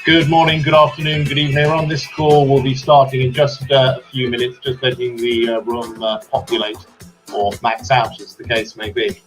Good morning, good afternoon, good evening. On this call, we'll be starting in just a few minutes, just letting the room populate or max out, as the case may be.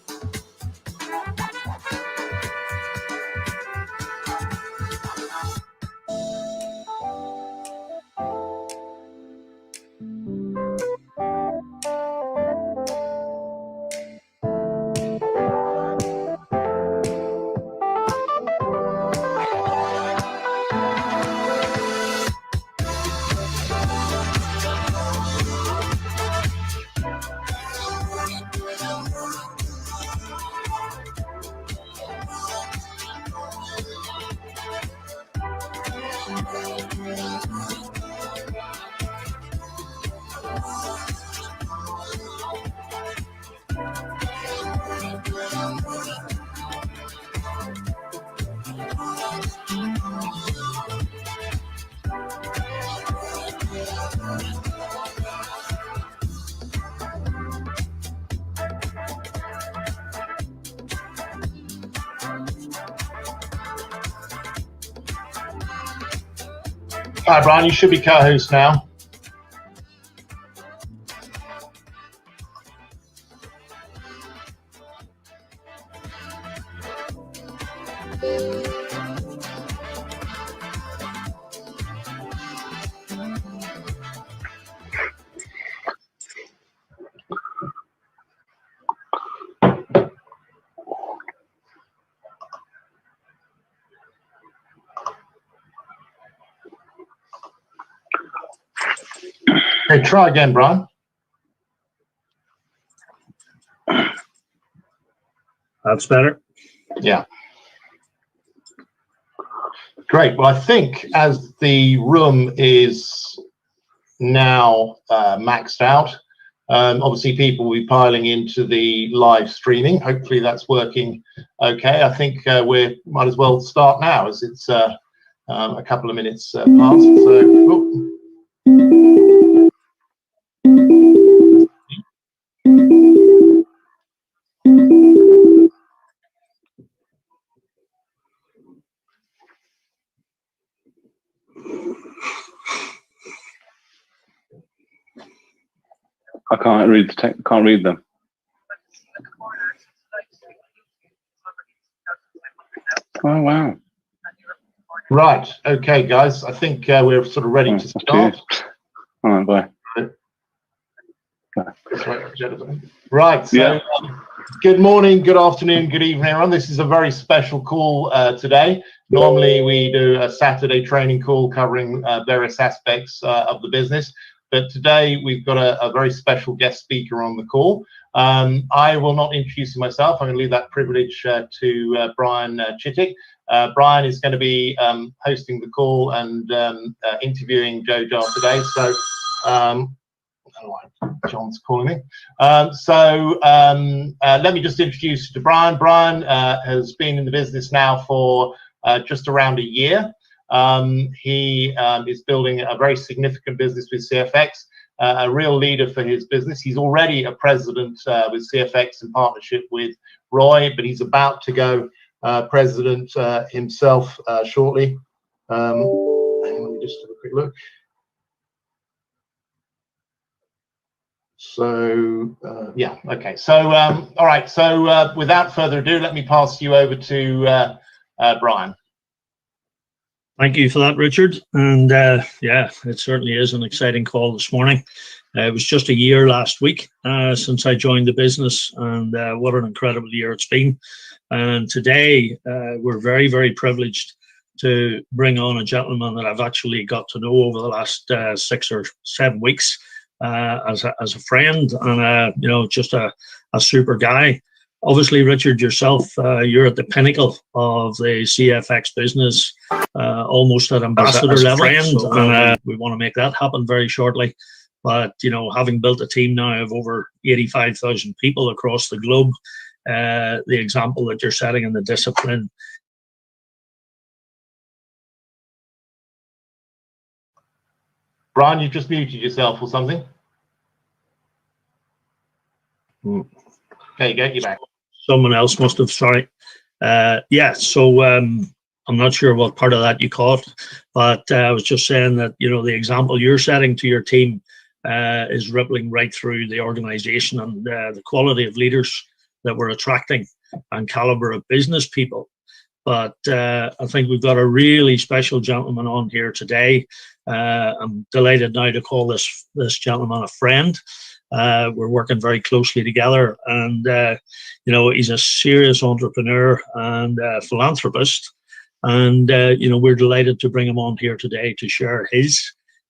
Hi, Brian, you should be co-host now. Okay, try again, Brian. That's better. Yeah. Great. Well, I think as the room is now maxed out, obviously people will be piling into the live streaming. Hopefully that's working okay. I think we might as well start now, as it's a couple of minutes past. So, I can't read the text, can't read them. Oh wow! Right. Okay, guys. I think we're sort of ready to start. All right. Bye. Right. So, yeah. Good morning, good afternoon, good evening, everyone. This is a very special call today. Normally, we do a Saturday training call covering various aspects of the business. But today we've got a very special guest speaker on the call. I will not introduce myself. I'm going to leave that privilege to Brian Chittick. Brian is going to be hosting the call and interviewing Jojar today. So, John's calling me. Let me just introduce you to Brian. Brian has been in the business now for just around a year. He is building a very significant business with CFX, a real leader for his business. He's already a president with CFX in partnership with Roy, but he's about to go president himself shortly. Let me just have a quick look. So, yeah, okay. So, all right. So, without further ado, let me pass you over to Brian. Thank you for that, Richard. And yeah, it certainly is an exciting call this morning. It was just a year last week since I joined the business, and what an incredible year it's been. And today we're very, very privileged to bring on a gentleman that I've actually got to know over the last 6 or 7 weeks as a friend, and you know, just a super guy. Obviously, Richard, yourself, you're at the pinnacle of the CFX business, almost at ambassador level. Friend, so, and we want to make that happen very shortly. But you know, having built a team now of over 85,000 people across the globe, the example that you're setting in the discipline. Brian, you've just muted yourself or something. Okay, you're back. Someone else must have, sorry. Yeah, so I'm not sure what part of that you caught, but I was just saying that, you know, the example you're setting to your team is rippling right through the organization, and the quality of leaders that we're attracting and caliber of business people. But I think we've got a really special gentleman on here today. I'm delighted now to call this gentleman a friend. We're working very closely together, and you know, he's a serious entrepreneur and philanthropist. And you know, we're delighted to bring him on here today to share his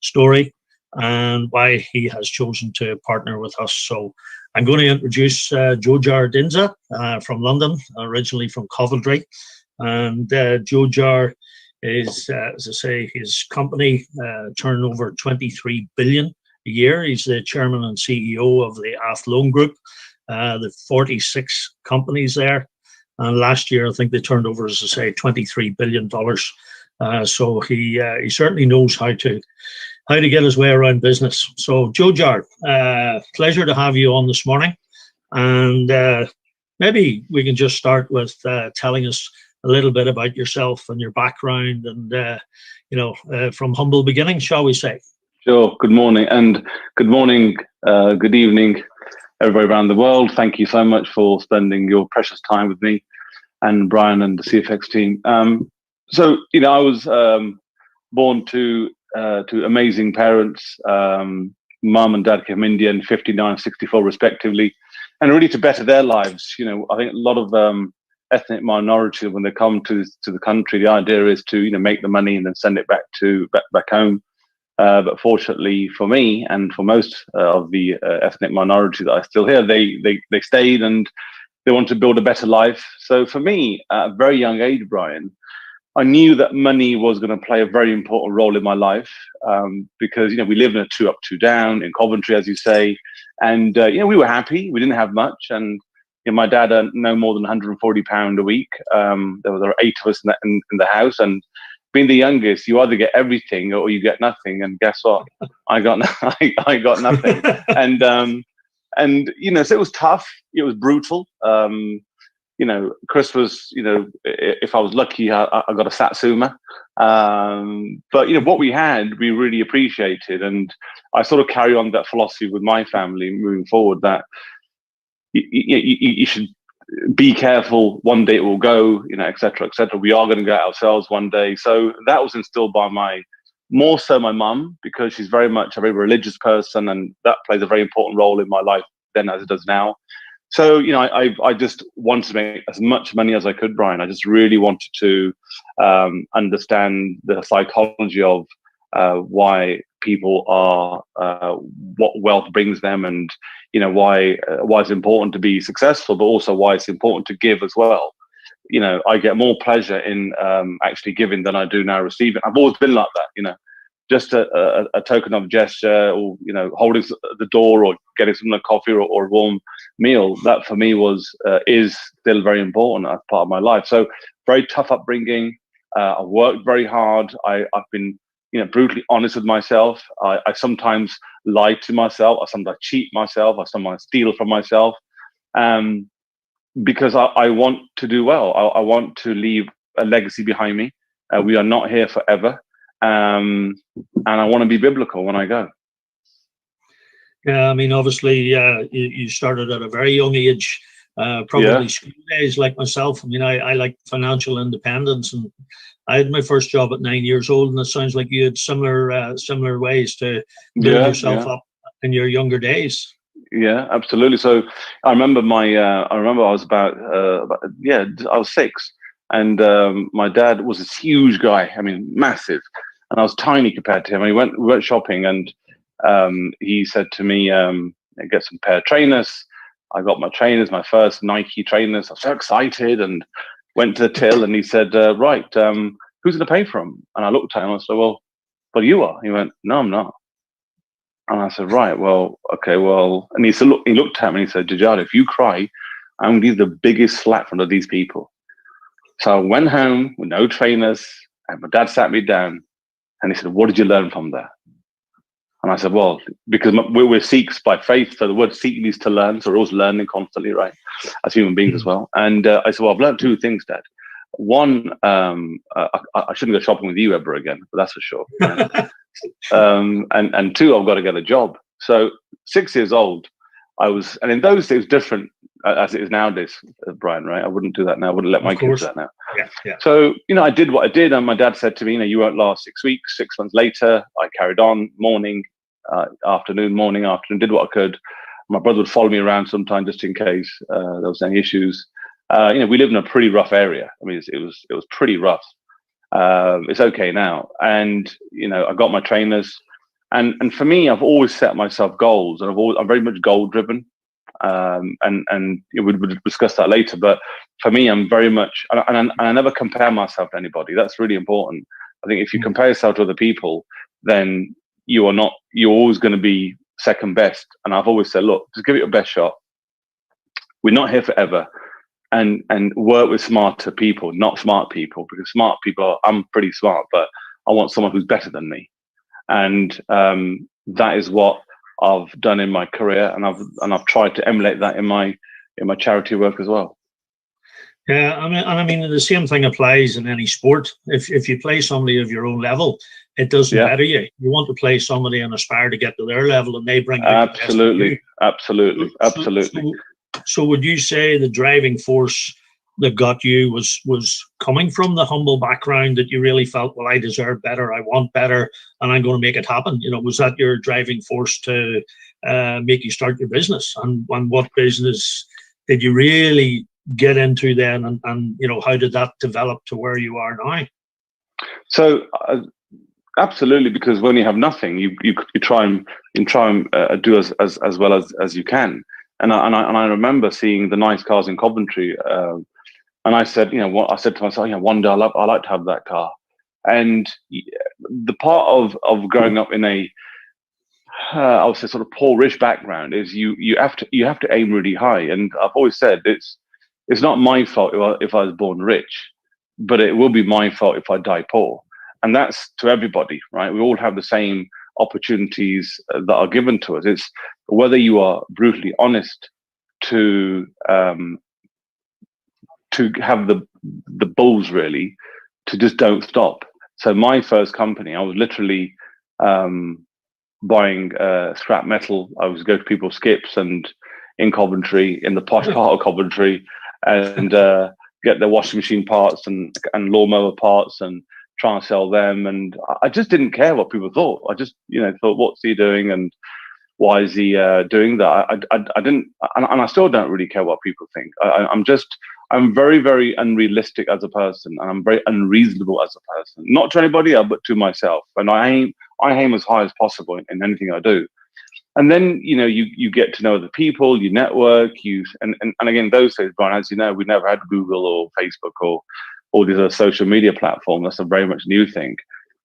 story and why he has chosen to partner with us. So I'm going to introduce Jojar Dhinsa from London, originally from Coventry. And Jojar is, as I say, his company turned over 23 billion a year. He's the chairman and CEO of the Athlone Group, the 46 companies there. And last year, I think they turned over, as I say, $23 billion. So he certainly knows how to get his way around business. So Jojar, pleasure to have you on this morning. And maybe we can just start with telling us a little bit about yourself and your background and, you know, from humble beginnings, shall we say. Sure. Good morning, good evening, everybody around the world. Thank you so much for spending your precious time with me and Brian and the CFX team. So, you know, I was born to amazing parents. Mum and dad came from India in 59, 64 respectively, and really to better their lives. You know, I think a lot of ethnic minorities, when they come to the country, the idea is to, you know, make the money and then send it back home. But fortunately for me and for most of the ethnic minorities that I still hear, they stayed and they want to build a better life. So for me, at a very young age, Brian, I knew that money was going to play a very important role in my life, because, you know, we lived in a 2 up, 2 down in Coventry, as you say, and you know, we were happy. We didn't have much, and you know, my dad earned no more than £140 a week. There were 8 of us in the house, and being the youngest, you either get everything or you get nothing. And guess what? I got I got nothing. And you know, so it was tough. It was brutal. You know, Christmas, you know, if I was lucky, I got a Satsuma. But, you know, what we had, we really appreciated. And I sort of carry on that philosophy with my family moving forward, that you should be careful. One day it will go, you know, et cetera, et cetera. We are going to go ourselves one day. So that was instilled by more so my mum, because she's very much a very religious person. And that plays a very important role in my life then as it does now. So, you know, I just wanted to make as much money as I could, Brian. I just really wanted to understand the psychology of why people are, what wealth brings them, and, you know, why it's important to be successful, but also why it's important to give as well. You know, I get more pleasure in actually giving than I do now receiving. I've always been like that, you know. Just a token of gesture, or, you know, holding the door or getting someone a coffee or a warm meal, that for me is still very important as part of my life. So very tough upbringing. I worked very hard. I've been, you know, brutally honest with myself. I sometimes lie to myself. I sometimes cheat myself. I sometimes steal from myself, because I want to do well. I want to leave a legacy behind me. We are not here forever. And I want to be biblical when I go. Yeah, I mean, obviously, you started at a very young age, probably school days like myself. I mean, I like financial independence, and I had my first job at 9 years old, and it sounds like you had similar ways to build yourself up in your younger days. Yeah, absolutely. So I remember I was I was 6, and my dad was this huge guy. I mean, massive. And I was tiny compared to him. And we went shopping, and he said to me, get some pair of trainers. I got my trainers, my first Nike trainers. I was so excited, and went to the till, and he said, right, who's going to pay for them? And I looked at him and I said, well, you are. He went, no, I'm not. And I said, right, well, okay, well. And he said, look, he looked at me and he said, Jojar, if you cry, I'm going to give you the biggest slap from these people. So I went home with no trainers, and my dad sat me down. And he said, what did you learn from there? And I said, well, because we're Sikhs by faith, so the word Sikh means to learn, so we're always learning constantly, right, as human beings as well. And I said, well, I've learned two things, Dad. One, I shouldn't go shopping with you ever again, but that's for sure. And two, I've got to get a job. So 6 years old, and in those days, different as it is nowadays, Brian, right? I wouldn't do that now. I wouldn't let my kids do that now. Yeah. So, I did what I did, and my dad said to me, you won't last 6 weeks. 6 months later, I carried on, morning, afternoon, did what I could. My brother would follow me around sometime just in case there was any issues. We live in a pretty rough area. I mean, it was pretty rough. It's okay now. And, I got my trainers. And for me, I've always set myself goals, and I'm very much goal driven. And we'll discuss that later. But for me, I'm very much, and I never compare myself to anybody. That's really important. I think if you compare yourself to other people, then you're always going to be second best. And I've always said, look, just give it your best shot. We're not here forever. And work with smarter people, not smart people, because smart people, I'm pretty smart, but I want someone who's better than me. And that is what I've done in my career, and I've tried to emulate that in my charity work as well. Yeah, I mean, the same thing applies in any sport. If you play somebody of your own level, it doesn't better you. You want to play somebody and aspire to get to their level, and they bring you absolutely. So would you say the driving force that got you was coming from the humble background, that you really felt, well, I deserve better, I want better, and I'm going to make it happen? Was that your driving force to make you start your business? And what business did you really get into then? And how did that develop to where you are now? So absolutely, because when you have nothing, you try and do as well as you can. And I remember seeing the nice cars in Coventry. And I said, I said to myself, one day I like to have that car. And the part of growing up in a, I would say, sort of poor-ish background is you have to aim really high. And I've always said it's not my fault if I was born rich, but it will be my fault if I die poor. And that's to everybody, right? We all have the same opportunities that are given to us. It's whether you are brutally honest to have the balls really to just don't stop. So my first company, I was literally buying scrap metal. I was going to people's skips and in Coventry, in the posh part of Coventry, and get their washing machine parts and lawnmower parts and try and sell them. And I just didn't care what people thought. I just thought, what's he doing and why is he doing that? I didn't, and I still don't really care what people think. I'm very, very unrealistic as a person, and I'm very unreasonable as a person. Not to anybody else, but to myself. And I aim as high as possible in anything I do. And then you get to know the people, you network, and again, those days, Brian, as you know, we never had Google or Facebook or all these other social media platforms. That's a very much new thing.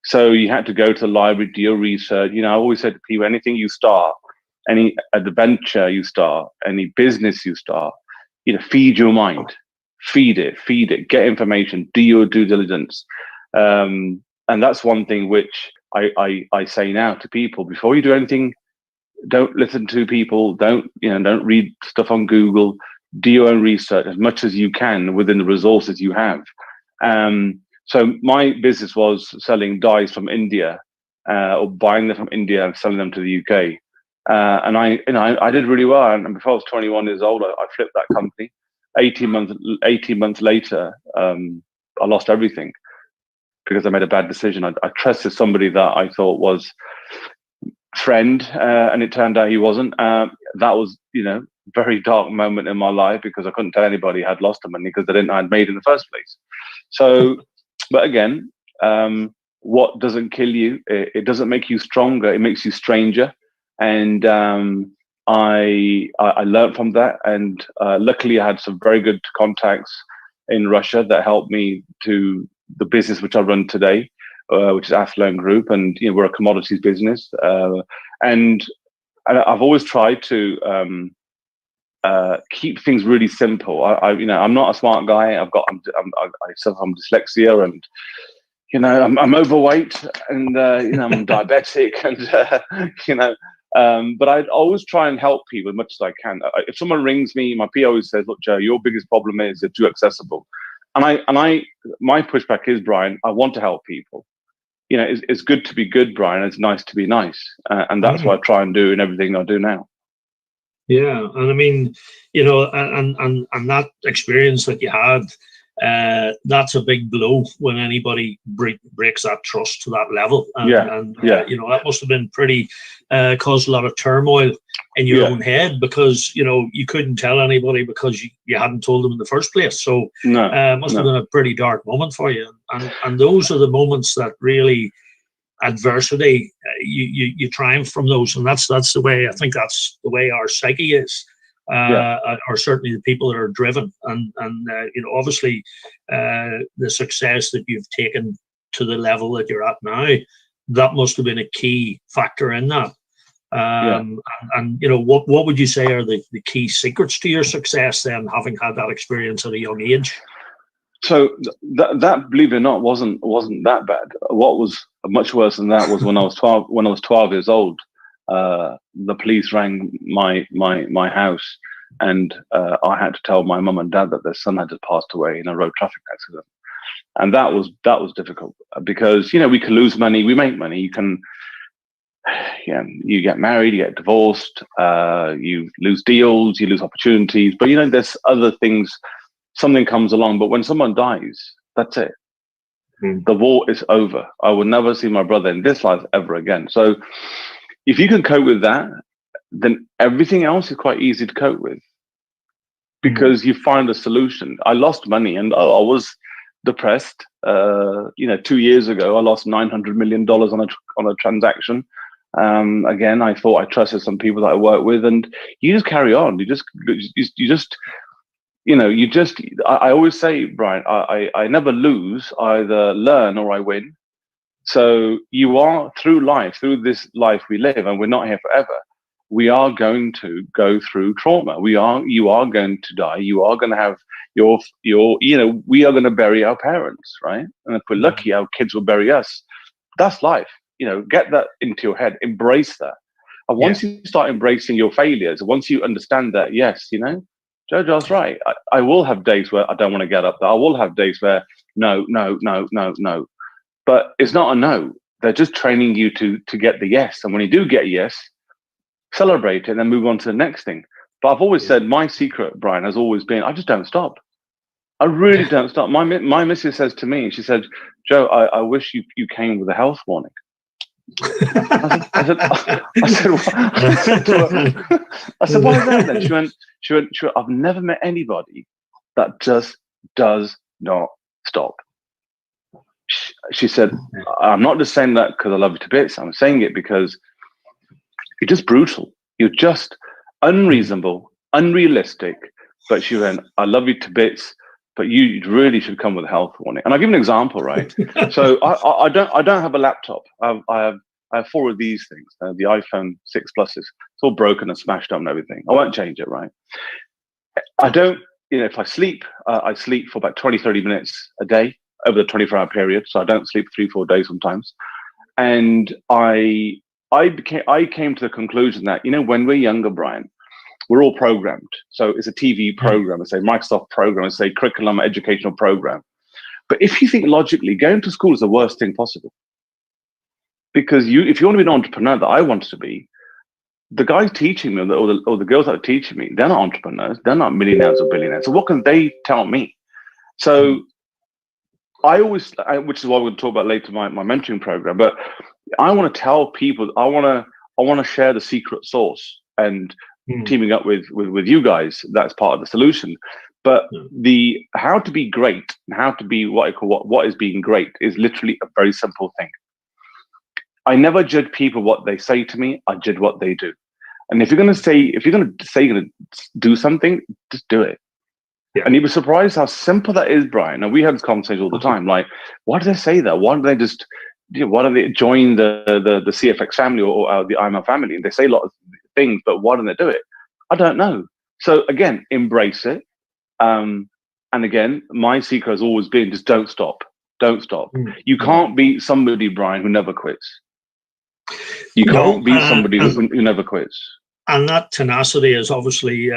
So you had to go to the library, do your research. I always said to people, anything you start, any adventure you start, any business you start, feed your mind, feed it, get information, do your due diligence. And that's one thing which I say now to people: before you do anything, don't listen to people, don't read stuff on Google, do your own research as much as you can within the resources you have. So my business was selling dyes from India, or buying them from India and selling them to the UK. And I did really well. And before I was 21 years old, I flipped that company. 18 months later, I lost everything because I made a bad decision. I trusted somebody that I thought was friend, and it turned out he wasn't. That was, very dark moment in my life, because I couldn't tell anybody I had lost the money because they didn't know I'd made in the first place. So, but again, what doesn't kill you, it doesn't make you stronger. It makes you stranger. And I learned from that, and luckily I had some very good contacts in Russia that helped me to the business which I run today, which is Athlone Group, and we're a commodities business. And I've always tried to keep things really simple. I'm not a smart guy. I suffer from dyslexia, and I'm overweight and I'm diabetic and but I'd always try and help people as much as I can. If someone rings me, my PO always says, "Look, Joe, your biggest problem is you're too accessible." And my pushback is, Brian, I want to help people. It's good to be good, Brian. It's nice to be nice, and that's what I try and do in everything I do now. Yeah, and I mean, and that experience that you had, that's a big blow when anybody breaks that trust to that level. That must have been pretty caused a lot of turmoil in your own head, because you couldn't tell anybody because you hadn't told them in the first place. So it must have been a pretty dark moment for you. And those are the moments that really adversity, you triumph from those, and that's the way, I think that's the way our psyche is, or certainly the people that are driven, and obviously the success that you've taken to the level that you're at now, that must have been a key factor in that. What would you say are the key secrets to your success then, having had that experience at a young age? So that, believe it or not, wasn't that bad. What was much worse than that was when I was 12. When I was 12 years old, the police rang my house, and I had to tell my mum and dad that their son had just passed away in a road traffic accident, and that was difficult because we can lose money, we make money, you can. You get married, you get divorced, you lose deals, you lose opportunities, but there's other things. Something comes along, but when someone dies, that's it. The war is over. I will never see my brother in this life ever again. So if you can cope with that, then everything else is quite easy to cope with, because you find a solution. I lost money and I was depressed. 2 years ago, I lost $900 million on a transaction. Again, I thought I trusted some people that I work with, and you just carry on. I always say, Brian, I never lose, I either learn or I win. So you are, through this life we live, and we're not here forever, we are going to go through trauma. You are going to die. You are going to have we are going to bury our parents, right? And if we're lucky, our kids will bury us. That's life. Get that into your head, embrace that. And once you start embracing your failures, once you understand that, yes, Jojar's right. I will have days where I don't want to get up there. I will have days where no. But it's not a no. They're just training you to get the yes. And when you do get a yes, celebrate it and then move on to the next thing. But I've always said my secret, Brian, has always been I just don't stop. I really don't stop. My missus says to me, she said, "Joe, I wish you came with a health warning." I said, "Why is that then?" She went, "I've never met anybody that just does not stop." She said, "I'm not just saying that because I love you to bits. I'm saying it because you're just brutal. You're just unreasonable, unrealistic." But she went, "I love you to bits, but you really should come with a health warning." And I'll give you an example, right? So I don't have a laptop. I have 4 of these things, the iPhone 6 Pluses. It's all broken and smashed up and everything. I won't change it, right? I don't, if I sleep for about 20, 30 minutes a day over the 24-hour period. So I don't sleep 3-4 days sometimes. And I came to the conclusion that, when we're younger, Brian, we're all programmed. So it's a TV program, it's a Microsoft program, it's a curriculum educational program. But if you think logically, going to school is the worst thing possible. Because if you want to be an entrepreneur that I wanted to be, the guys teaching me or the girls that are teaching me, they're not entrepreneurs, they're not millionaires or billionaires. So what can they tell me? So I always, which is what we'll talk about later, my mentoring program, but I want to tell people, I want to share the secret sauce, and teaming up with you guys, that's part of the solution. But the how to be great and how to be what I call what is being great is literally a very simple thing. I never judge people what they say to me. I judge what they do. And if you're going to say you're going to do something, just do it. Yeah. And you'd be surprised how simple that is, Brian. And we have this conversation all the time. Like, why do they say that? Why do they just? Why do they join the CFX family or the IML family? And they say a lot of things, but why don't they do it? I don't know. So again, embrace it. And again, my secret has always been just don't stop. Don't stop. Mm. You can't beat somebody, Brian, who never quits. You can't beat somebody who never quits. And that tenacity is obviously,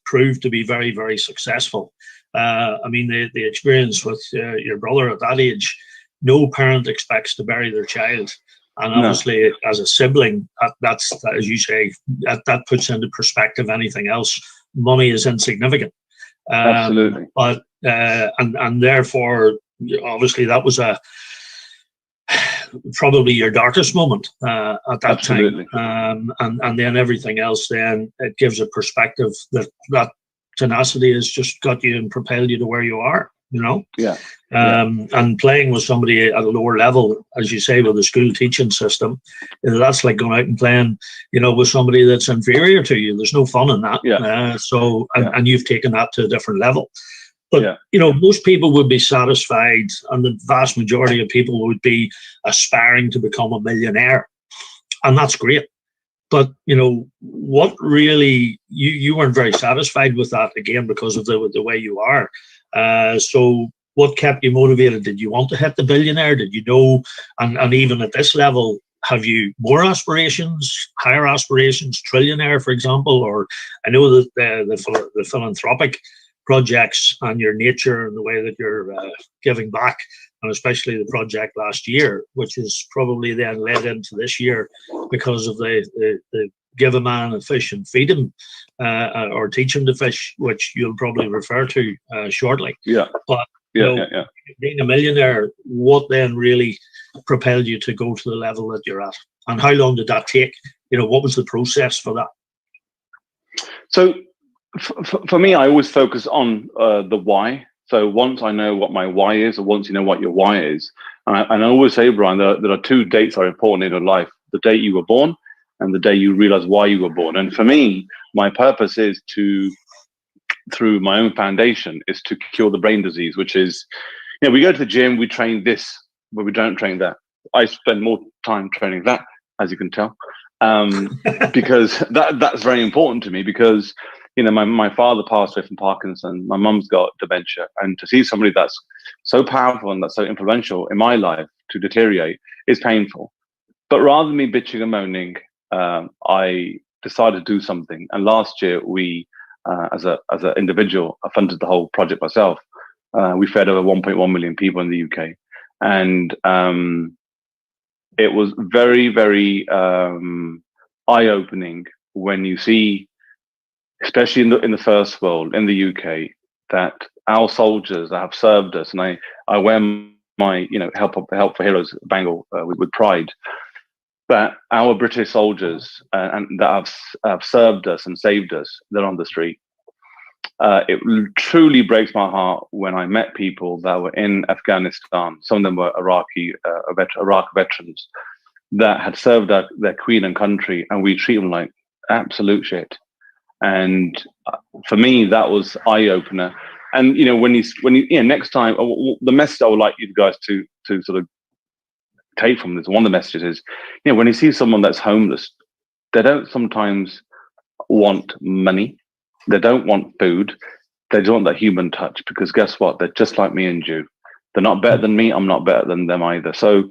proved to be very, very successful. I mean, the experience with your brother at that age, no parent expects to bury their child. And obviously, as a sibling, that's as you say, that puts into perspective anything else. Money is insignificant. Absolutely. But and therefore, obviously, that was probably your darkest moment at that Absolutely. time. And then everything else, then it gives a perspective that tenacity has just got you and propelled you to where you are. Yeah. And playing with somebody at a lower level, as you say, with the school teaching system, that's like going out and playing, with somebody that's inferior to you. There's no fun in that. Yeah. And you've taken that to a different level. But, most people would be satisfied, and the vast majority of people would be aspiring to become a millionaire. And that's great. But, what really, you weren't very satisfied with that, again, because of the way you are. So what kept you motivated? Did you want to hit the billionaire? Did you know, and even at this level, have you more aspirations, higher aspirations, trillionaire, for example? Or I know that the philanthropic projects and your nature and the way that you're giving back, and especially the project last year, which is probably then led into this year because of the give a man a fish and feed him, or teach him to fish, which you'll probably refer to shortly. Yeah. But yeah. Being a millionaire, what then really propelled you to go to the level that you're at? And how long did that take? What was the process for that? So for me, I always focus on the why. So once I know what my why is, or once you know what your why is, and I always say, Brian, there are two dates that are important in your life: the date you were born and the day you realize why you were born. And for me, my purpose is to, through my own foundation, is to cure the brain disease, which is, we go to the gym, we train this, but we don't train that. I spend more time training that, as you can tell, because that's very important to me, because, my father passed away from Parkinson, my mum's got dementia, and to see somebody that's so powerful and that's so influential in my life to deteriorate is painful. But rather than me bitching and moaning, I decided to do something. And last year, we, as an individual, I funded the whole project myself. We fed over 1.1 million people in the UK, and it was very, very eye-opening when you see, especially in the first world, in the UK, that our soldiers that have served us, and I wear my help for heroes bangle with pride, that our British soldiers and that have served us and saved us, they're on the street. It truly breaks my heart when I met people that were in Afghanistan. Some of them were Iraq veterans that had served their queen and country, and we treat them like absolute shit. And for me, that was eye opener. And when you next time, the message I would like you guys to sort of take from this, one of the messages is, when you see someone that's homeless, they don't sometimes want money, they don't want food, they just want that human touch, because guess what, they're just like me and you. They're not better than me, I'm not better than them either. So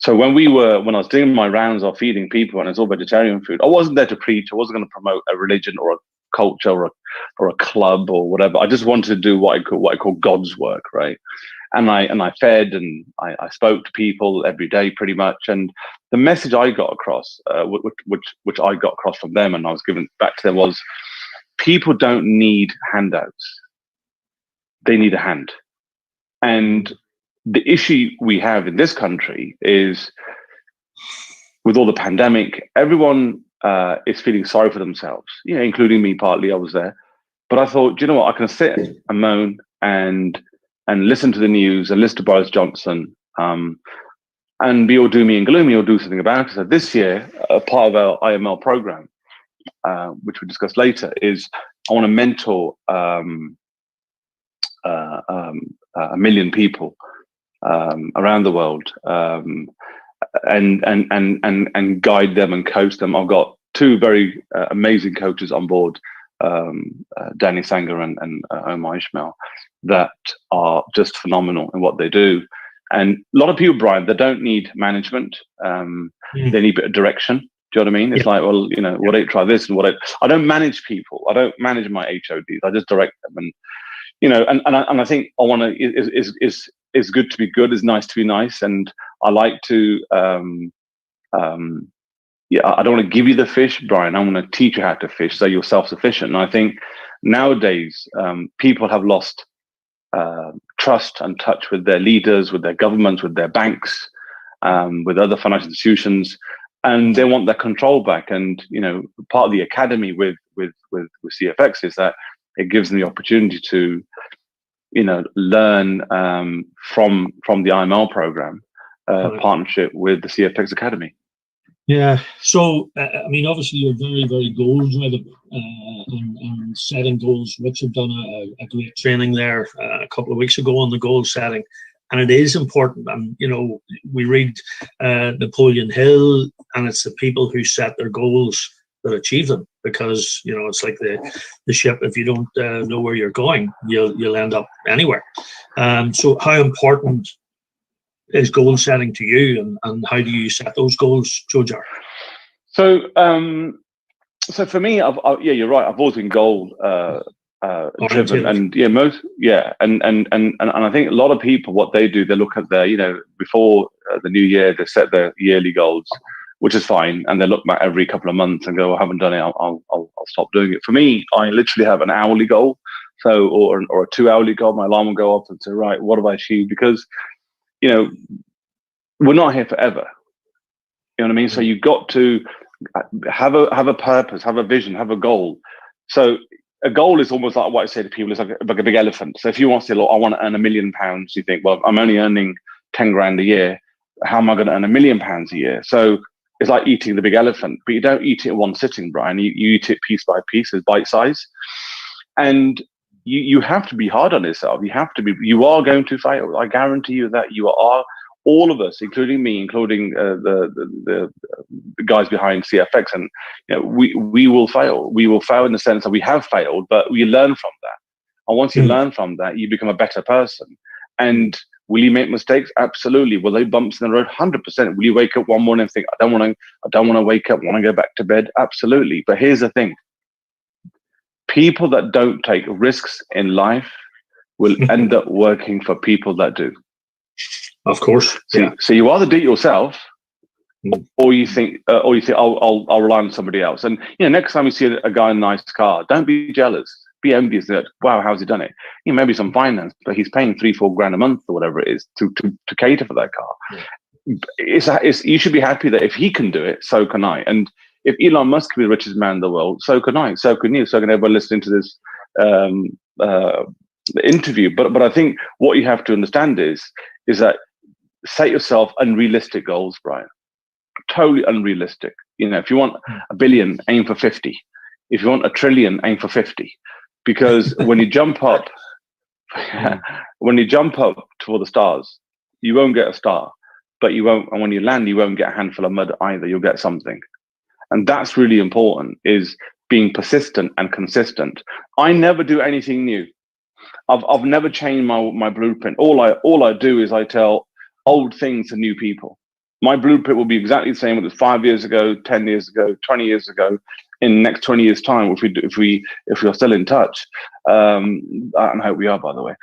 when I was doing my rounds of feeding people, and it's all vegetarian food, I wasn't there to preach, I wasn't going to promote a religion or a culture or a club or whatever. I just wanted to do what I call God's work, right? And I fed and I spoke to people every day pretty much. And the message I got across, which I got across from them and I was giving back to them, was people don't need handouts. They need a hand. And the issue we have in this country is, with all the pandemic, everyone is feeling sorry for themselves, including me partly, I was there. But I thought, you know what, I can sit and moan and listen to the news and listen to Boris Johnson and be all doomy and gloomy, or do something about it. So this year, a part of our IML program, which we discussed later, is I want to mentor a million people around the world, and guide them and coach them. I've got two very amazing coaches on board, Danny Sanger and Omar Ishmael, that are just phenomenal in what they do. And a lot of people, Brian, they don't need management. They need a bit of direction. Do you know what I mean? It's like, well, you know, what I try this and what I don't manage people. I don't manage my HODs. I just direct them. And, you know, and I think I want to, is good to be good, is nice to be nice. And I like to, I don't want to give you the fish, Brian. I want to teach you how to fish so you're self-sufficient. And I think nowadays, people have lost trust and touch with their leaders, with their governments, with their banks, with other financial institutions, and they want their control back. And you know, part of the academy with CFX is that it gives them the opportunity to, you know, learn from the IML program partnership with the CFX Academy. Yeah. So, I mean, obviously, you're very, very goal driven and setting goals. Richard done a great training there a couple of weeks ago on the goal setting. And it is important. And, you know, we read Napoleon Hill, and it's the people who set their goals that achieve them, because, you know, it's like the ship. If you don't know where you're going, you'll end up anywhere. So how important is goal setting to you, and how do you set those goals, Jojar? So, so for me, yeah, you're right. I've always been goal driven, and and I think a lot of people, what they do, they look at their, you know, before the new year, they set their yearly goals, which is fine, and they look back every couple of months and go, I haven't done it, I'll stop doing it. For me, I literally have an hourly goal, so or a 2 hourly goal. My alarm will go off and say, right, what have I achieved? Because, you know, we're not here forever. You know what I mean? So you've got to have a purpose, have a vision, have a goal. So a goal is almost like what I say to people, it's like a big elephant. So if you want to say, look, I want to earn £1 million, you think, well, I'm only earning 10 grand a year. How am I going to earn £1 million a year? So it's like eating the big elephant, but you don't eat it in one sitting, Brian. You eat it piece by piece, as bite size. And you have to be hard on yourself. You are going to fail. I guarantee you that you are. All of us, including me, including the guys behind CFX, and you know, we will fail. We will fail in the sense that we have failed, but we learn from that. And once you learn from that, you become a better person. And will you make mistakes? Absolutely. Will there be bumps in the road? 100%. Will you wake up one morning and think, I don't want to wake up, want to go back to bed? Absolutely. But here's the thing: people that don't take risks in life will end up working for people that do. Of course. Yeah. So you either do it yourself, or you think, I'll rely on somebody else. And you know, next time you see a guy in a nice car, don't be jealous. Be envious that, wow, how's he done it? You know, maybe some finance, but he's paying 3-4 grand a month or whatever it is to cater for that car. Yeah. You should be happy that if he can do it, so can I. And if Elon Musk can be the richest man in the world, so can I. So can you. So can everyone listening to this interview. But I think what you have to understand is that set yourself unrealistic goals, Brian. Totally unrealistic. You know, if you want $1 billion, aim for 50. If you want $1 trillion, aim for 50. Because when you jump up, toward the stars, you won't get a star. But you won't, and when you land, you won't get a handful of mud either. You'll get something. And that's really important, is being persistent and consistent. I never do anything new. I've never changed my blueprint. All I do is I tell old things to new people. My blueprint will be exactly the same as 5 years ago, 10 years ago, 20 years ago. In the next 20 years' time, if we are still in touch, and I hope we are, by the way,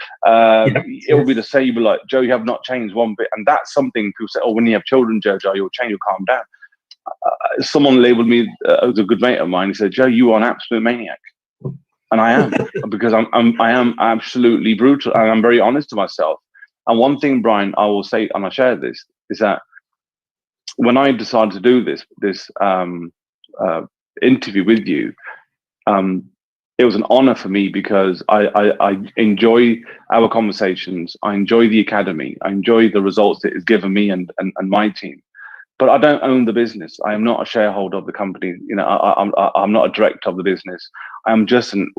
it will be the same. You'll be like, Joe, you have not changed one bit. And that's something people say, oh, when you have children, Joe, you'll change, you'll calm down. Someone labeled me as a good mate of mine. He said, Joe, you are an absolute maniac. And I am, because I am absolutely brutal, and I'm very honest to myself. And one thing, Brian, I will say, and I share this, is that when I decided to do this interview with you, it was an honor for me, because I enjoy our conversations. I enjoy the academy. I enjoy the results that it's given me and my team. But I don't own the business. I am not a shareholder of the company. You know, I'm not a director of the business. I am just an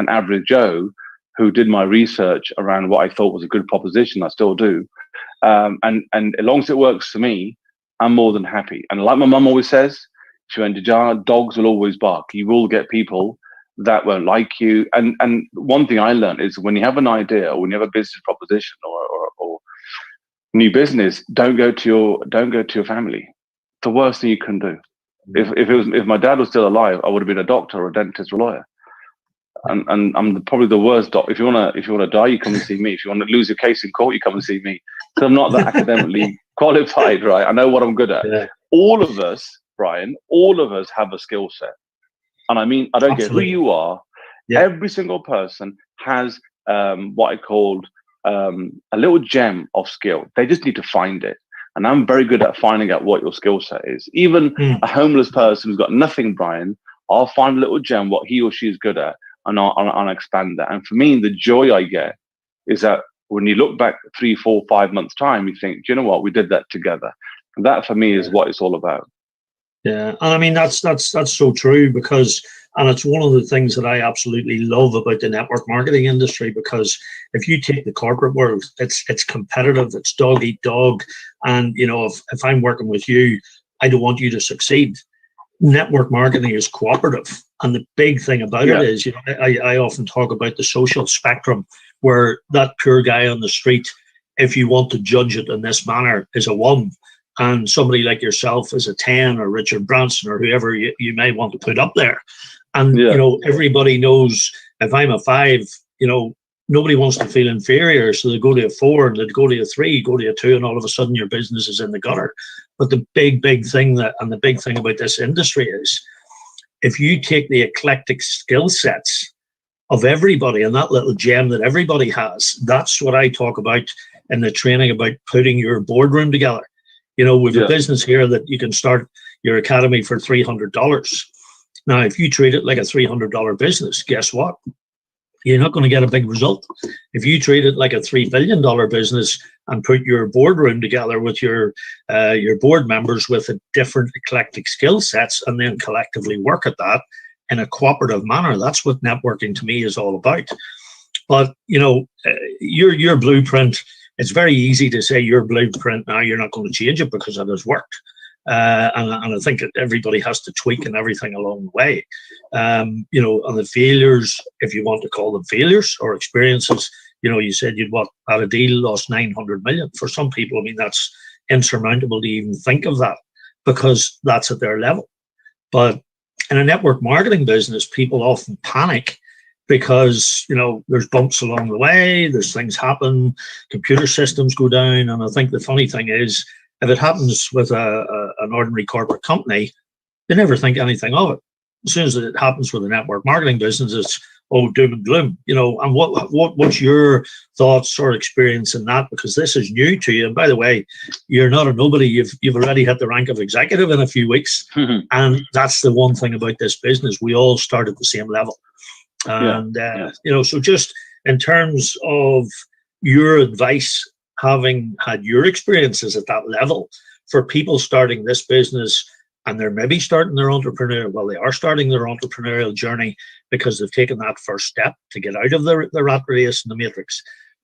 average Joe who did my research around what I thought was a good proposition. I still do. And as long as it works for me, I'm more than happy. And like my mum always says, Jojar, dogs will always bark. You will get people that won't like you. And one thing I learned is when you have an idea, or when you have a business proposition, or new business, don't go to your family. It's the worst thing you can do. If my dad was still alive, I would have been a doctor or a dentist or a lawyer. And I'm probably the worst doctor. If you wanna die, you come and see me. If you want to lose your case in court, you come and see me. Because I'm not that academically qualified, right? I know what I'm good at. Yeah. All of us, Brian, have a skill set. And I mean, I don't care who you are. Yeah. Every single person has what I called a little gem of skill. They just need to find it. And I'm very good at finding out what your skill set is. Even a homeless person who's got nothing, Brian, I'll find a little gem, what he or she is good at, and I'll expand that. And for me, the joy I get is that when you look back 3, 4, 5 months time, you think, do you know what? We did that together. And that for me is what it's all about. Yeah, and I mean that's so true, because, and it's one of the things that I absolutely love about the network marketing industry, because if you take the corporate world, it's competitive, it's dog eat dog, and you know, if I'm working with you, I don't want you to succeed. Network marketing is cooperative, and the big thing about it is, you know, I often talk about the social spectrum, where that poor guy on the street, if you want to judge it in this manner, is a 1, and somebody like yourself is a 10, or Richard Branson, or whoever you may want to put up there. And you know, everybody knows if I'm a 5, you know, nobody wants to feel inferior, so they go to a 4, and they go to a 3, go to a 2, and all of a sudden your business is in the gutter. But the big thing the big thing about this industry is, if you take the eclectic skill sets of everybody and that little gem that everybody has, that's what I talk about in the training, about putting your boardroom together. You know, we've a business here that you can start your academy for $300. Now, if you treat it like a $300 business, guess what? You're not going to get a big result. If you treat it like a $3 billion business and put your boardroom together with your board members with a different eclectic skill sets, and then collectively work at that in a cooperative manner, that's what networking to me is all about. But you know, your blueprint, it's very easy to say your blueprint now, you're not going to change it because it has worked. And I think that everybody has to tweak and everything along the way. You know, and the failures, if you want to call them failures or experiences, you know, you said you'd had a deal, lost 900 million. For some people, I mean, that's insurmountable to even think of that, because that's at their level. But in a network marketing business, people often panic because, you know, there's bumps along the way, there's things happen, computer systems go down. And I think the funny thing is, if it happens with an ordinary corporate company, they never think anything of it. As soon as it happens with a network marketing business, it's doom and gloom. You know, and what's your thoughts or experience in that? Because this is new to you. And by the way, you're not a nobody. You've already hit the rank of executive in a few weeks, and that's the one thing about this business. We all start at the same level, and you know, so just in terms of your advice, having had your experiences at that level, for people starting this business, and they're maybe starting their they are starting their entrepreneurial journey because they've taken that first step to get out of the rat race and the matrix.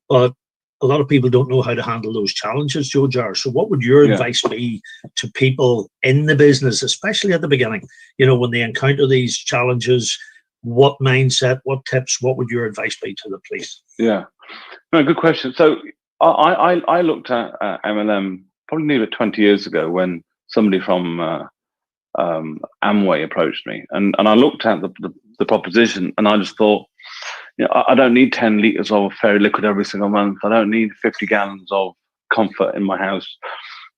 But a lot of people don't know how to handle those challenges, Jojar. So what would your advice be to people in the business, especially at the beginning, you know, when they encounter these challenges? What mindset, what tips, what would your advice be to the police? Yeah, no, good question. So I looked at MLM probably nearly 20 years ago when somebody from Amway approached me, and I looked at the proposition, and I just thought, you know, I don't need 10 liters of fairy liquid every single month. I don't need 50 gallons of comfort in my house.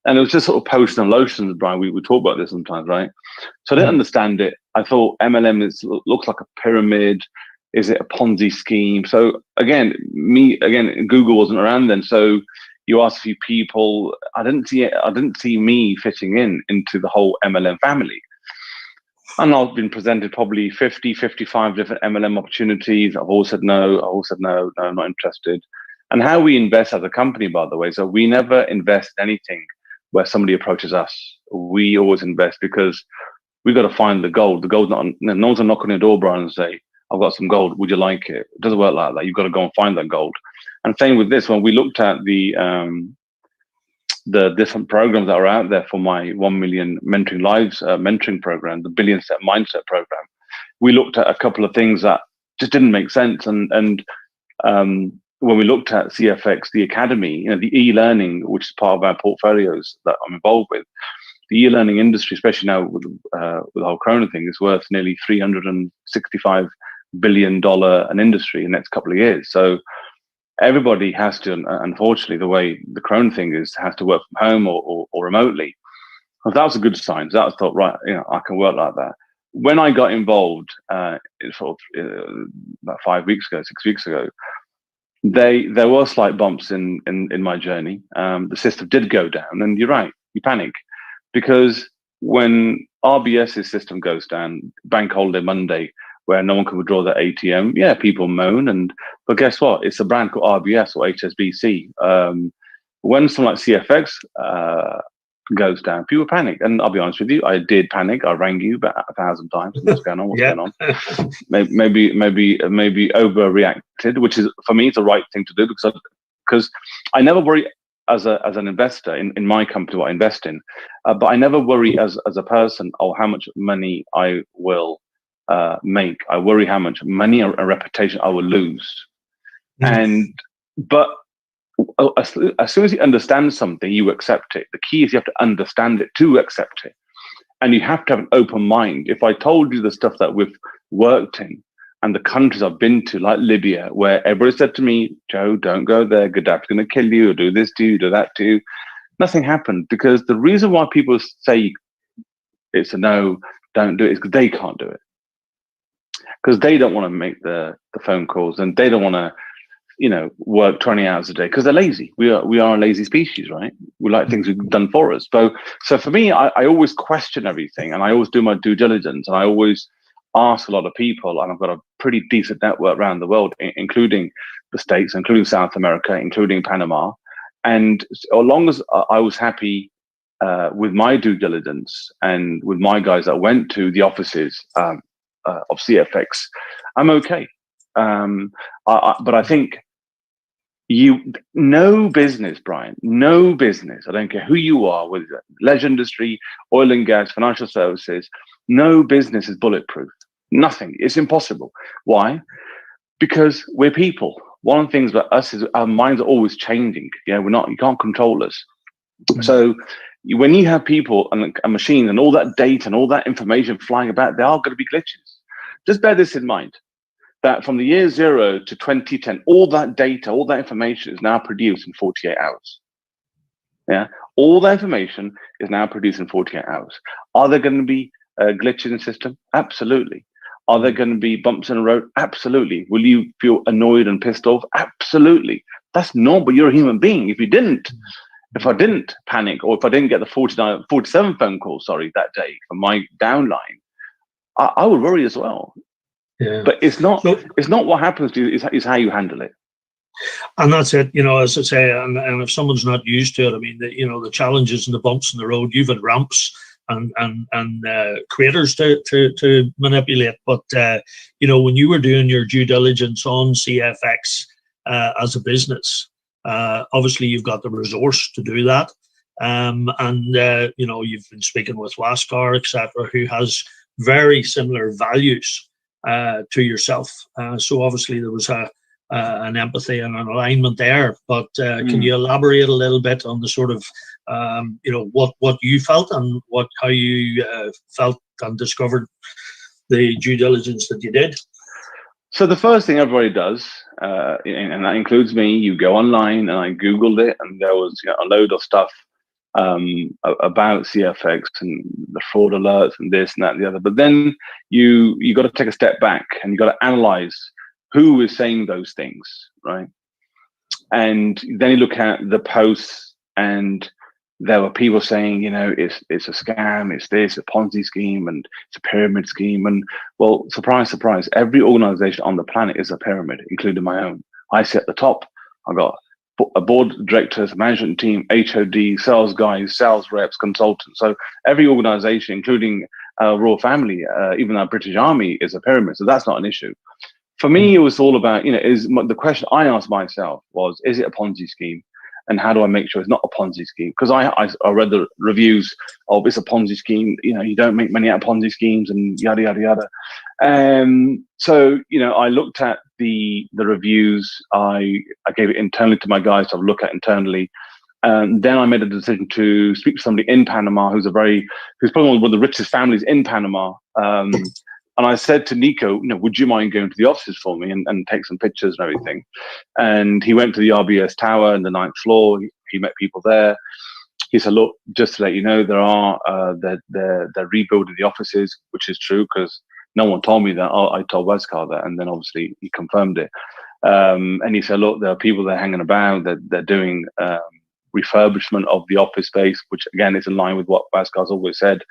And it was just sort of potions and lotions, Brian. We talk about this sometimes, right? So I didn't understand it. I thought MLM looks like a pyramid. Is it a Ponzi scheme? So again, Google wasn't around then. So you ask a few people. I didn't see me fitting into the whole MLM family. And I've been presented probably 50, 55 different MLM opportunities. I've always said no. No, I'm not interested. And how we invest as a company, by the way, so we never invest in anything where somebody approaches us. We always invest because we've got to find the gold. The gold's not, no one's gonna knock on your door, Brian, and say, I've got some gold, would you like it? It doesn't work like that. You've got to go and find that gold. And same with this, when we looked at the different programs that are out there for my 1 million mentoring lives mentoring program, the Billionaire mindset program, we looked at a couple of things that just didn't make sense. And when we looked at CFX, the academy, the e-learning, which is part of our portfolios that I'm involved with, the e-learning industry, especially now with the whole Corona thing, is worth nearly $365 billion an industry in the next couple of years. So everybody has to, unfortunately, the way the Corona thing is, has to work from home or remotely. Well, that was a good sign. So that was thought, right, I can work like that. When I got involved, about 5 weeks ago, 6 weeks ago, there were slight bumps in my journey. The system did go down, and you're right, you panic, because when RBS's system goes down, bank holiday Monday, where no one can withdraw their ATM, yeah, people moan, but guess what? It's a brand called RBS or HSBC. When something like CFX goes down, people panic, and I'll be honest with you, I did panic. I rang you about 1,000 times. What's going on? What's going on? Maybe overreacted, which is, for me, it's the right thing to do, because I never worry as an investor in my company what I invest in, but I never worry as a person how much money I will make. I worry how much money and reputation I will lose. But as soon as you understand something, you accept it. The key is you have to understand it to accept it. And you have to have an open mind. If I told you the stuff that we've worked in and the countries I've been to, like Libya, where everybody said to me, Joe, don't go there. Gaddafi's going to kill you, or do this to you, do that to you. Nothing happened, because the reason why people say it's a no, don't do it, is because they can't do it. Because they don't want to make the phone calls, and they don't want to work 20 hours a day, because they're lazy. We are a lazy species, right? We like things done for us. So for me, I always question everything, and I always do my due diligence, and I always ask a lot of people, and I've got a pretty decent network around the world, including the States, including South America, including Panama. And as long as I was happy with my due diligence and with my guys that went to the offices of CFX, I'm okay. But I think no business, Brian, no business, I don't care who you are, with leisure industry, oil and gas, financial services, no business is bulletproof. Nothing. It's impossible. Why? Because we're people. One of the things about us is our minds are always changing. You can't control us. So when you have people and a machine and all that data and all that information flying about, there are going to be glitches. Just bear this in mind, that from the year 0 to 2010, all that data, all that information is now produced in 48 hours. Yeah, all that information is now produced in 48 hours. Are there going to be glitches in the system? Absolutely. Are there going to be bumps in the road? Absolutely. Will you feel annoyed and pissed off? Absolutely. That's normal. You're a human being. If I didn't panic, or if I didn't get the 47 phone calls, that day from my downline, I would worry as well. Yeah. But it's not what happens to you, it's how you handle it. And that's it, as I say, and if someone's not used to it, I mean, the challenges and the bumps in the road, you've had ramps and creators to manipulate. But, when you were doing your due diligence on CFX as a business, obviously you've got the resource to do that. You've been speaking with Waskar, etc., who has very similar values to yourself. So obviously there was an empathy and an alignment there. But can you elaborate a little bit on the sort of, what you felt and how you felt and discovered the due diligence that you did? So the first thing everybody does, and that includes me, you go online, and I Googled it, and there was a load of stuff about CFX and the fraud alerts and this and that and the other. But then you got to take a step back, and you got to analyze who is saying those things, right? And then you look at the posts, and there were people saying, it's a scam, it's this, a Ponzi scheme, and it's a pyramid scheme. And well, surprise, surprise, every organization on the planet is a pyramid, including my own. I sit at the top. I've got a board of directors, management team, HOD, sales guys, sales reps, consultants. So every organization, including royal family, even our British Army, is a pyramid. So that's not an issue. For me, it was all about, the question I asked myself was, is it a Ponzi scheme? And how do I make sure it's not a Ponzi scheme? Because I read the reviews of it's a Ponzi scheme. You don't make money out of Ponzi schemes and yada, yada, yada. So, I looked at the reviews. I gave it internally to my guys to have a look at internally. And then I made a decision to speak to somebody in Panama who's probably one of the richest families in Panama. And I said to Nico, would you mind going to the offices for me and take some pictures and everything? And he went to the RBS Tower in the 9th floor. He met people there. He said, look, just to let you know, they're rebuilding the offices, which is true because no one told me that. I told Wescar that, and then obviously he confirmed it. And he said, look, there are people there hanging about. They're doing refurbishment of the office space, which again is in line with what Wescar's always said.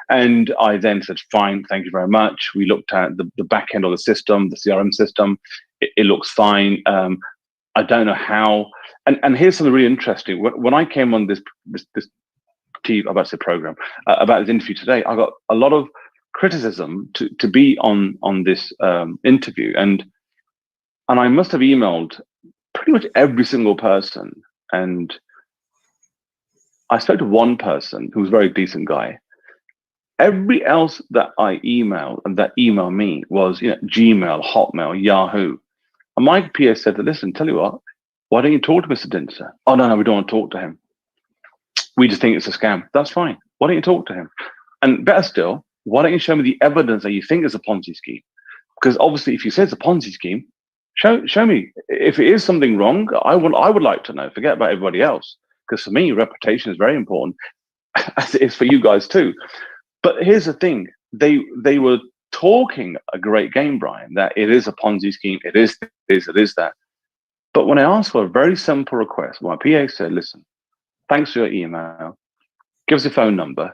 And I then said, fine, thank you very much. We looked at the back end of the system, the CRM system. It looks fine. I don't know how. And here's something really interesting. When I came on this program, about this interview today, I got a lot of criticism to be on this interview. And I must have emailed pretty much every single person. And I spoke to one person who was a very decent guy. Every else that I emailed and that emailed me was, Gmail, Hotmail, Yahoo. And my PA said, listen, tell you what, why don't you talk to Mr. Dhinsa? Oh, no, we don't want to talk to him. We just think it's a scam. That's fine. Why don't you talk to him? And better still, why don't you show me the evidence that you think is a Ponzi scheme? Because obviously, if you say it's a Ponzi scheme, show me. If it is something wrong, I would like to know. Forget about everybody else. Because for me, reputation is very important, as it is for you guys too. But here's the thing: they were talking a great game, Brian. That it is a Ponzi scheme. It is this. It is that. But when I asked for a very simple request, my PA said, "Listen, thanks for your email. Give us your phone number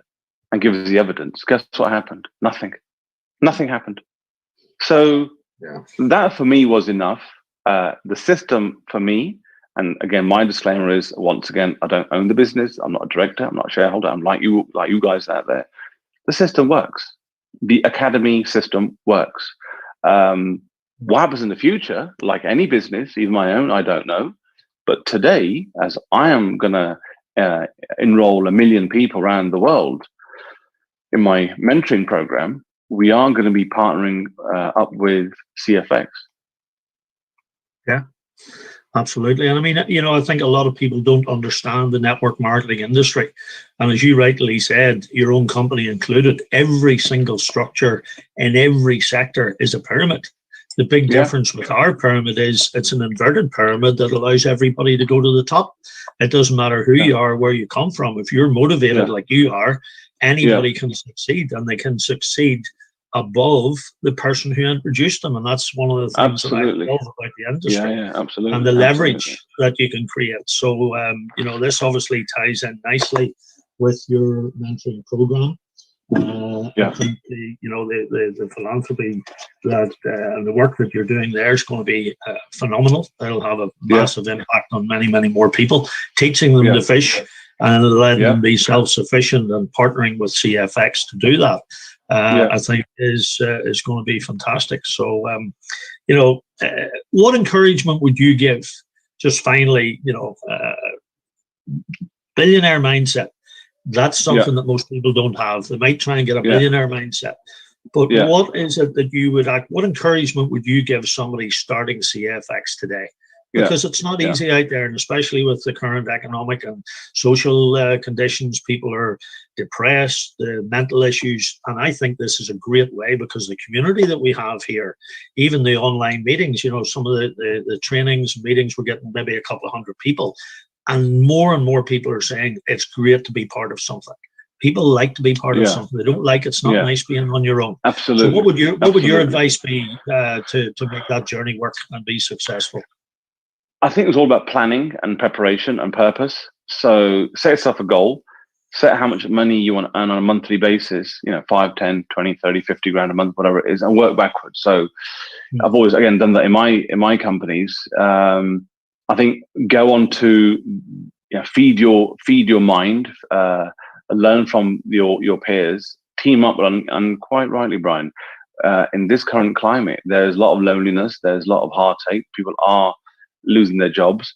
and give us the evidence." Guess what happened? Nothing. Nothing happened. So that for me was enough. The system for me. And again, my disclaimer is, once again, I don't own the business. I'm not a director. I'm not a shareholder. I'm like you guys out there. The system works. The academy system works. What happens in the future, like any business, even my own, I don't know. But today, as I am going to enroll 1 million people around the world in my mentoring program, we are going to be partnering up with CFX. Yeah. Absolutely. And I mean, I think a lot of people don't understand the network marketing industry. And as you rightly said, your own company included, every single structure in every sector is a pyramid. The big difference with our pyramid is it's an inverted pyramid that allows everybody to go to the top. It doesn't matter who you are, where you come from. If you're motivated like you are, anybody can succeed, and they can succeed above the person who introduced them. And that's one of the things that I love about the industry. Absolutely. And the leverage that you can create. So, this obviously ties in nicely with your mentoring program. I think the philanthropy that and the work that you're doing there is going to be phenomenal. It'll have a massive impact on many, many more people, teaching them to fish and letting them be self-sufficient, and partnering with CFX to do that. I think is going to be fantastic. So, what encouragement would you give? Just finally, billionaire mindset. That's something that most people don't have. They might try and get a billionaire mindset, but what is it that you would what encouragement would you give somebody starting CFX today? Because it's not easy out there, and especially with the current economic and social conditions, people are depressed, mental issues. And I think this is a great way, because the community that we have here, even the online meetings, some of the trainings and meetings, we're getting maybe a couple of hundred people. And more people are saying it's great to be part of something. People like to be part of something. They don't like it's not nice being on your own. Absolutely. So what would your advice be to make that journey work and be successful? I think it's all about planning and preparation and purpose. So set yourself a goal, set how much money you want to earn on a monthly basis, 5, 10, 20, 30, 50 grand a month, whatever it is, and work backwards. So I've always, again, done that in my companies. I think go on to feed your mind, learn from your peers, team up, and quite rightly, Brian, in this current climate, there's a lot of loneliness, there's a lot of heartache. People are losing their jobs,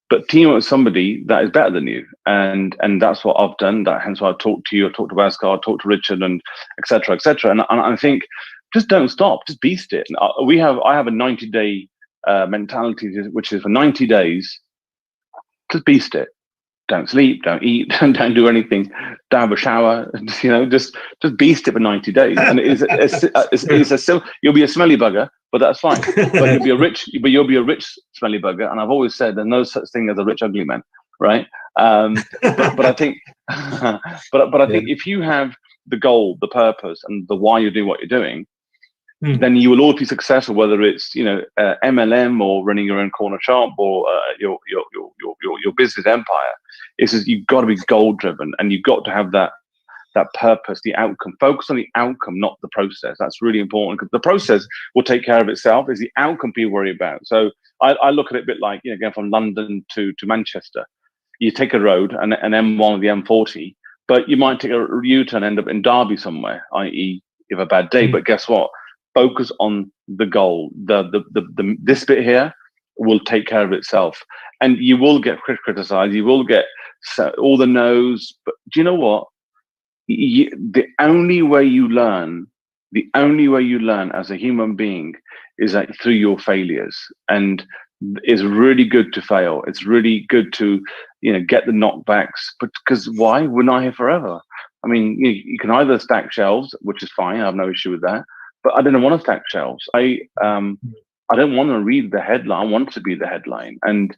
but team up with somebody that is better than you, and that's what I've done. Hence why I talked to you, I talked to Wescar, I talked to Richard, and etc. And I think just don't stop, just beast it. I have a 90-day mentality, which is for 90 days, just beast it. Don't sleep, don't eat, don't do anything, don't have a shower. Just beast it for 90 days, and it's a you'll be a smelly bugger, but that's fine. But you'll be a rich smelly bugger. And I've always said there's no such thing as a rich ugly man, right? But I think, but I think if you have the goal, the purpose, and the why you're doing what you're doing, then you will always be successful. Whether it's MLM or running your own corner shop or your business empire, it's just, you've got to be goal driven, and you've got to have that purpose, the outcome. Focus on the outcome, not the process. That's really important, because the process will take care of itself. It's the outcome people worry about. So I look at it a bit like, going from London to Manchester. You take a road, an M1 or the M40, but you might take a U-turn, end up in Derby somewhere, i.e. you have a bad day. But guess what? Focus on the goal. This bit here will take care of itself, and you will get criticized. You will get all the no's. But do you know what? The only way you learn as a human being is that through your failures. And it's really good to fail. It's really good to get the knockbacks. But because why? We're not here forever. I mean, you can either stack shelves, which is fine. I have no issue with that. But I didn't want to stack shelves. I don't want to read the headline. I want to be the headline. And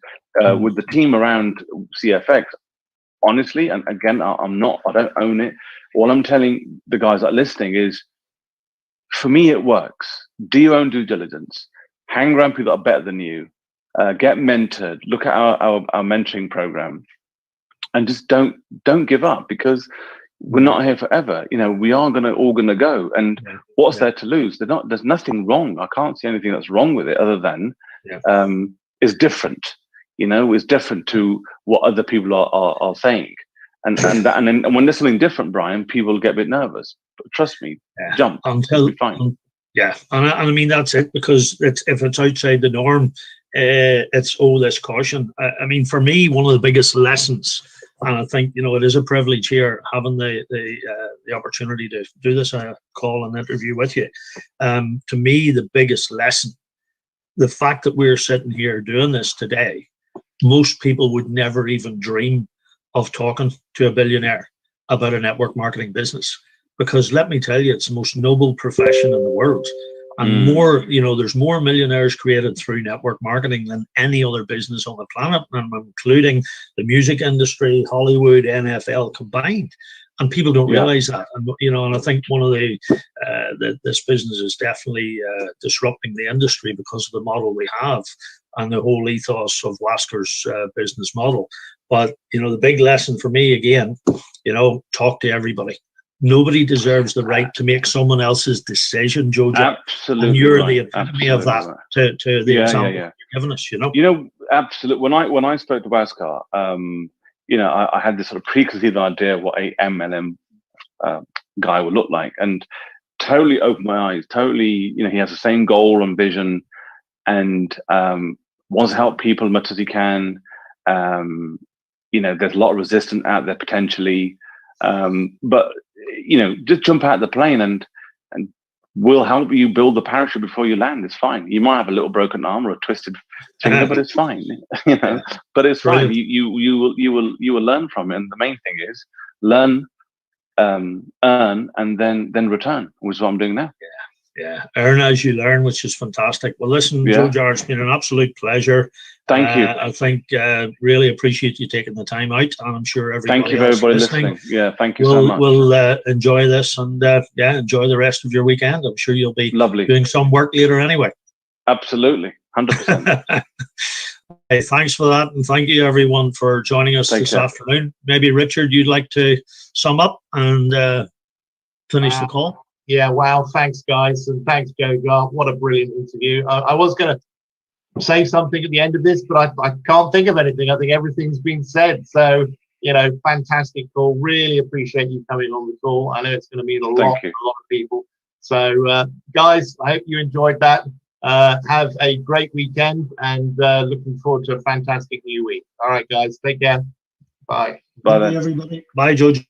with the team around CFX, honestly, and again, I don't own it. All I'm telling the guys that are listening is, for me, it works. Do your own due diligence. Hang around people that are better than you. Get mentored. Look at our mentoring program, and just don't give up, because we're not here forever. We are all gonna go. And what's there to lose? There's nothing wrong. I can't see anything that's wrong with it, other than it's different. It's different to what other people are saying. And then when there's something different, Brian, people get a bit nervous. But trust me, jump. It'll be fine. And I mean, that's it, because if it's outside the norm, it's this caution. I mean, for me, one of the biggest lessons, and I think it is a privilege here, having the opportunity to do this call and interview with you. To me, the biggest lesson, the fact that we're sitting here doing this today, most people would never even dream of talking to a billionaire about a network marketing business, because let me tell you, it's the most noble profession in the world. And there's more millionaires created through network marketing than any other business on the planet, and including the music industry, Hollywood, NFL combined. And people don't realize that. And I think one of this business is definitely disrupting the industry because of the model we have and the whole ethos of Wasker's business model. But the big lesson for me, again, talk to everybody. Nobody deserves the right to make someone else's decision, Jojar. Absolutely. And you're the epitome of that to the example you're giving us, Absolutely. When I spoke to Waskar, I had this sort of preconceived idea of what a MLM guy would look like, and totally opened my eyes. Totally, he has the same goal and vision, and wants to help people as much as he can. There's a lot of resistance out there potentially, but just jump out the plane and we'll help you build the parachute before you land. It's fine. You might have a little broken arm or a twisted finger, but it's fine. But it's fine. You will learn from it. And the main thing is learn, earn, and then return, which is what I'm doing now. Earn as you learn, which is fantastic. Well, listen, Jojar, it's been an absolute pleasure. Thank you. I think really appreciate you taking the time out, and I'm sure everybody Thank you for everybody listening. Thank you so much. We'll enjoy this, and enjoy the rest of your weekend. I'm sure you'll be doing some work later anyway. Absolutely, 100%. Hey, thanks for that, and thank you everyone for joining us this afternoon. Maybe Richard, you'd like to sum up and finish the call. Yeah, wow, thanks guys, and thanks Jojar. What a brilliant interview. I was going to say something at the end of this, but I can't think of anything. I think everything's been said. So, fantastic call. Really appreciate you coming on the call. I know it's going to mean a lot to a lot of people. So, guys, I hope you enjoyed that. Have a great weekend, and looking forward to a fantastic new week. All right, guys, take care. Bye. Bye, everybody. Bye, Jojar.